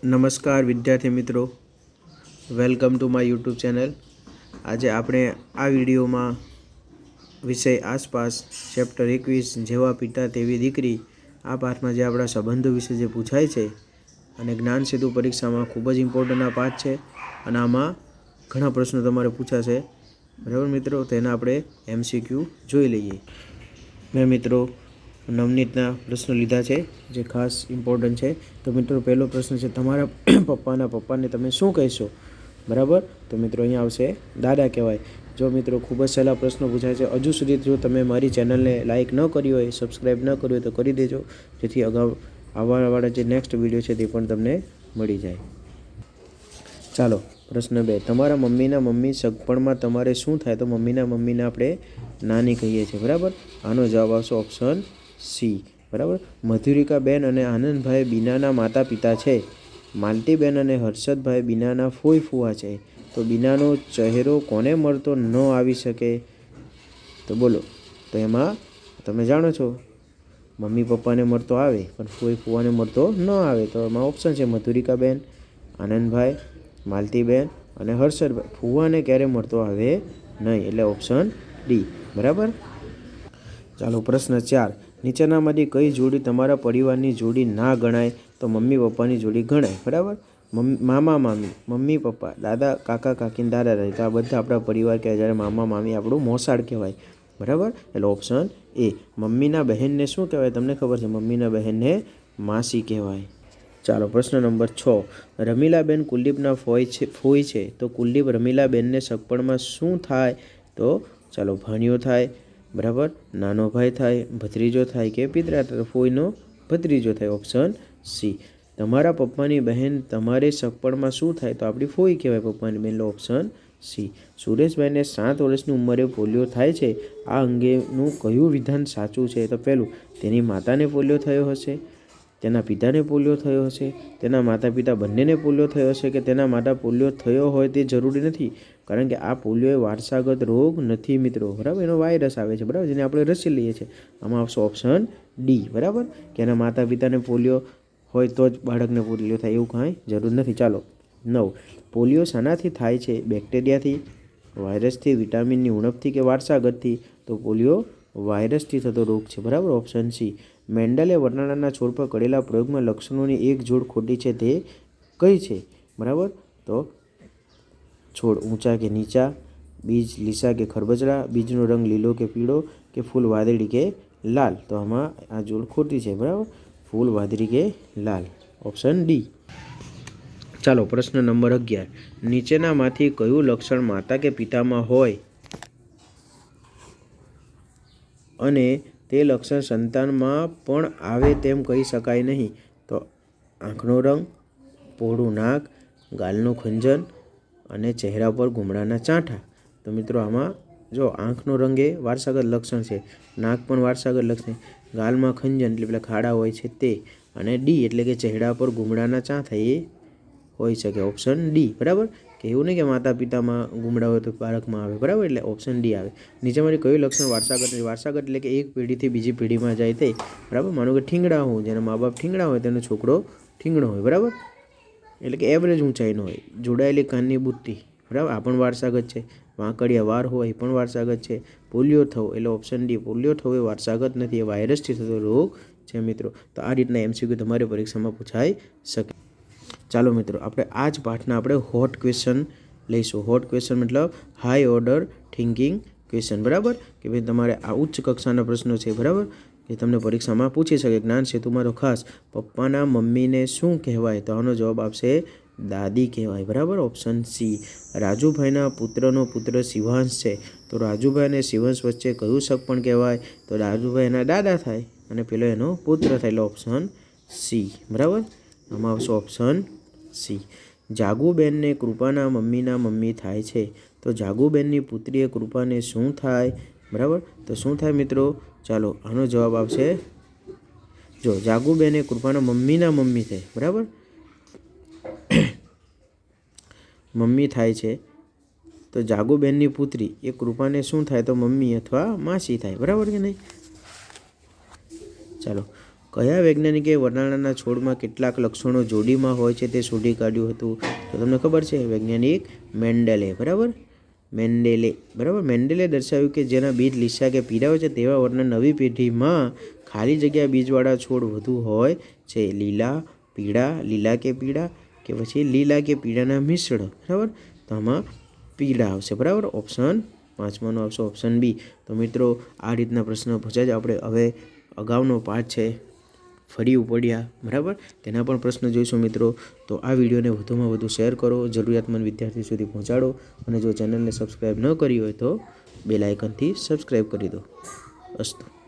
નમસ્કાર વિદ્યાર્થી મિત્રો, welcome to my YouTube channel. આજે આપણે આ વિડીયોમાં વિષય આસપાસ ચેપ્ટર 21 જેવા પિતા તેવી દીકરી આ પાઠમાં જે આપણા સંબંધો વિશે જે પૂછાય છે અને જ્ઞાન સેતુ પરીક્ષામાં ખૂબ જ ઇમ્પોર્ટન્ટ આ પાઠ છે અને આમાં ઘણા પ્રશ્નો તમારે પૂછાશે, બરાબર મિત્રો। તેના આપણે MCQ જોઈ લઈએ। મેં મિત્રો નવનીતના પ્રશ્નો લીધા છે જે ખાસ ઇમ્પોર્ટન્ટ છે। તો મિત્રો પહેલો પ્રશ્ન છે, તમારા પપ્પાને તમે શું કહેશો, બરાબર? તો મિત્રો અહીંયા આવશે દાદા કહેવાય। જો મિત્રો ખૂબ જ સહેલા પ્રશ્નો પૂછાય છે। હજુ સુધી જો તમે મારી ચેનલને લાઇક ન કરી હોય, સબસ્ક્રાઈબ ન કર્યું હોય તો કરી દેજો, જેથી અગાઉ આવવાવાળા જે નેક્સ્ટ વિડીયો છે તે પણ તમને મળી જાય। ચાલો પ્રશ્ન 2, તમારા મમ્મીના મમ્મી સગપણમાં તમારે શું થાય? તો મમ્મીના મમ્મીને આપણે નાની કહીએ છીએ, બરાબર? આનો જવાબ આવશે ઓપ્શન સી, બરાબર। મધુરિકાબેન અને આનંદભાઈ બીનાના માતા પિતા છે। માલતીબેન અને હર્ષદભાઈ બીનાના ફોઈ ફુવા છે। તો બીનાનો ચહેરો કોને મળતો ન આવી શકે? તો બોલો। તો એમાં તમે જાણો છો મમ્મી પપ્પાને મળતો આવે પણ ફોઈ ફુવાને મળતો ન આવે। તો એમાં ઓપ્શન છે મધુરિકાબેન, આનંદભાઈ, માલતીબેન અને હર્ષદભાઈ। ફુવાને ક્યારે મળતો આવે નહીં, એટલે ઓપ્શન ડી, બરાબર। ચાલો પ્રશ્ન 4, નીચેનામાંથી કઈ જોડી તમારા પરિવારની જોડી ના ગણાય? તો મમ્મી પપ્પાની જોડી ગણાય, બરાબર। મામા મામી, મમ્મી પપ્પા, દાદા કાકા કાકી, દાદા દાદી, તો આ બધા આપણા પરિવાર કહેવાય, જ્યારે મામા મામી આપણું મોસાળ કહેવાય, બરાબર। એટલે ઓપ્શન એ। મમ્મીના બહેનને શું કહેવાય? તમને ખબર છે, મમ્મીના બહેનને માસી કહેવાય। ચાલો પ્રશ્ન નંબર 6, રમીલાબેન કુલદીપના ફોઈ છે, તો કુલદીપ રમીલાબેનને સગપણમાં શું થાય? તો ચાલો ભાણિયો થાય, બરાબર, નાનો ભાઈ થાય, ભત્રીજો થાય કે પિતરા થાય? તો ફોઈનો ભત્રીજો થાય, ઓપ્શન સી। તમારા પપ્પાની બહેન તમારે સગપણમાં શું થાય? તો આપણી ફોઈ કહેવાય પપ્પાની બહેન, ઓપ્શન સી। સુરેશભાઈને 7 વર્ષની ઉંમરે પોલિયો થાય છે, આ અંગેનું કયું વિધાન સાચું છે? તો પહેલું, તેની માતાને પોલિયો થયો હશે, તેના પિતાને પોલિયો થયો હશે, તેના માતા પિતા બંનેને પોલિયો થયો હશે કે તેના માતા પોલિયો થયો હોય તે જરૂરી નથી, કારણ કે આ પોલિયો એ વારસાગત રોગ નથી મિત્રો, બરાબર? એનો વાયરસ આવે છે, બરાબર, જેને આપણે રસી લઈએ છીએ। આમાં આવશે ઓપ્શન ડી, બરાબર, કે એના માતા પિતાને પોલિયો હોય તો જ બાળકને પોલિયો થાય એવું કાંઈ જરૂર નથી। ચાલો 9, પોલિયો શાનાથી થાય છે? બેક્ટેરિયાથી, વાયરસથી, વિટામિનની ઉણપથી કે વારસાગતથી? તો પોલિયો વાયરસથી થતો રોગ છે, બરાબર, ઓપ્શન સી। મેન્ડલે વટાણાના છોડ પર કરેલા પ્રયોગમાં લક્ષણોની એક જોડ ખોટી છે, તે કઈ છે? બરાબર, તો છોડ ઊંચા કે નીચા, બીજ લીસા કે ખરબચડા, બીજનો રંગ લીલો કે પીળો કે ફૂલ વાદળી કે લાલ? તો આમાં આ જોડ ખોટી છે, બરાબર, ફૂલ વાદળી કે લાલ, ઓપ્શન ડી। ચાલો પ્રશ્ન નંબર 11, નીચેનામાંથી કયું લક્ષણ માતા કે પિતામાં હોય અને તે લક્ષણ સંતાનમાં પણ આવે તેમ કહી શકાય નહીં? તો આંખનો રંગ, પહોળું નાક, ગાલનું ખંજન અને ચહેરા પર ગુમડાના ચાંઠા। તો મિત્રો આમાં જો આંખનો રંગ એ વારસાગત લક્ષણ છે, નાક પણ વારસાગત લક્ષણ, ગાલમાં ખંજન એટલે પેલા ખાડા હોય છે તે, અને ડી એટલે કે ચહેરા પર ગુમડાના ચાંઠા એ હોઈ શકે, ઓપ્શન ડી, બરાબર, કે એવું નહીં કે માતા પિતામાં ગુમડા હોય તો બાળકમાં આવે, બરાબર, એટલે ઓપ્શન ડી આવે। નીચેમાંથી કયું લક્ષણ વારસાગત નથી? વારસાગત એટલે કે એક પેઢીથી બીજી પેઢીમાં જાય તે, બરાબર। માનો કે ઠીંગણા હોય, જેના મા બાપ ઠીંગણા હોય તેનો છોકરો ઠીંગણો હોય, બરાબર, એટલે કે એવરેજ ઊંચાઈનો હોય। જોડાયેલી કાનની બુટ્ટી, બરાબર, આ પણ વારસાગત છે। વાંકડિયા વાર હોય એ પણ વારસાગત છે। પોલિયો થવો એટલે ઓપ્શન ડી, પોલિયો થવો એ વારસાગત નથી, એ વાયરસથી થતો રોગ છે મિત્રો। તો આ રીતના MCQ તમારી પરીક્ષામાં પૂછાઈ શકે। ચાલો મિત્રો આપણે આ જ પાઠના આપણે હોટ ક્વેશ્ચન લઈશું। હોટ ક્વેશ્ચન મતલબ હાઈ ઓર્ડર થિંકિંગ ક્વેશ્ચન, બરાબર, કે ભાઈ તમારે આ ઉચ્ચ કક્ષાના પ્રશ્નો છે, બરાબર, કે તમને પરીક્ષામાં પૂછી શકે। જ્ઞાન સેતુમાં તો ખાસ પપ્પાના મમ્મીને શું કહેવાય? તો આનો જવાબ આપશે દાદી કહેવાય, બરાબર, ઓપ્શન સી। રાજુભાઈના પુત્રનો પુત્ર શિવાંશ છે, તો રાજુભાઈ અને શિવાંશ વચ્ચે કયું સગપણ કહેવાય? તો રાજુભાઈ એના દાદા થાય અને પેલો એનો પુત્ર થાય, એટલે ઓપ્શન સી, બરાબર, આમાં આવશે ઓપ્શન સી। જાગુબેનને કૃપાના મમ્મીના મમ્મી થાય છે, તો જાગુબેનની પુત્રીએ કૃપાને શું થાય? બરાબર, તો શું થાય મિત્રો? ચાલો આનો જવાબ આવશે, જો જાગુબેને કૃપાના મમ્મીના મમ્મી થાય, બરાબર, મમ્મી થાય છે, તો જાગુબેનની પુત્રી એ કૃપાને શું થાય? તો મમ્મી અથવા માસી થાય, બરાબર કે નહીં? ચાલો કયા વૈજ્ઞાનિકે વરનાળાના છોડમાં કેટલાક લક્ષણો જોડીમાં હોય છે તે શોધી કાઢ્યું હતું? તો તમને ખબર છે, વૈજ્ઞાનિક મેન્ડેલે. બરાબર, મેન્ડેલે. બરાબર, મેન્ડેલે દર્શાવ્યું કે જેના બીજ લીસા કે પીળા હોય છે તેવા વરના નવી પેઢીમાં ખાલી જગ્યા બીજવાળા છોડ વધુ હોય છે. લીલા, પીળા, લીલા કે પીળા કે પછી લીલા કે પીળાના મિશ્રણ. બરાબર, તો આમાં પીળા આવશે. બરાબર, ઓપ્શન 5માનો આવશે ઓપ્શન બી. તો મિત્રો આ રીતના પ્રશ્ન પૂછાય છે. આપણે હવે અગાઉનો પાઠ છે ફરી ઉપડ્યા, બરાબર, તેના પણ પ્રશ્ન જોઈશું મિત્રો. તો આ વિડીયોને વધુમાં વધુ શેર કરો, જરૂરિયાતમંદ વિદ્યાર્થી સુધી પહોંચાડો, અને જો ચેનલને સબસ્ક્રાઈબ ન કરી હોય તો બેલ આઇકનથી સબસ્ક્રાઈબ કરી દો. અસ્તુ.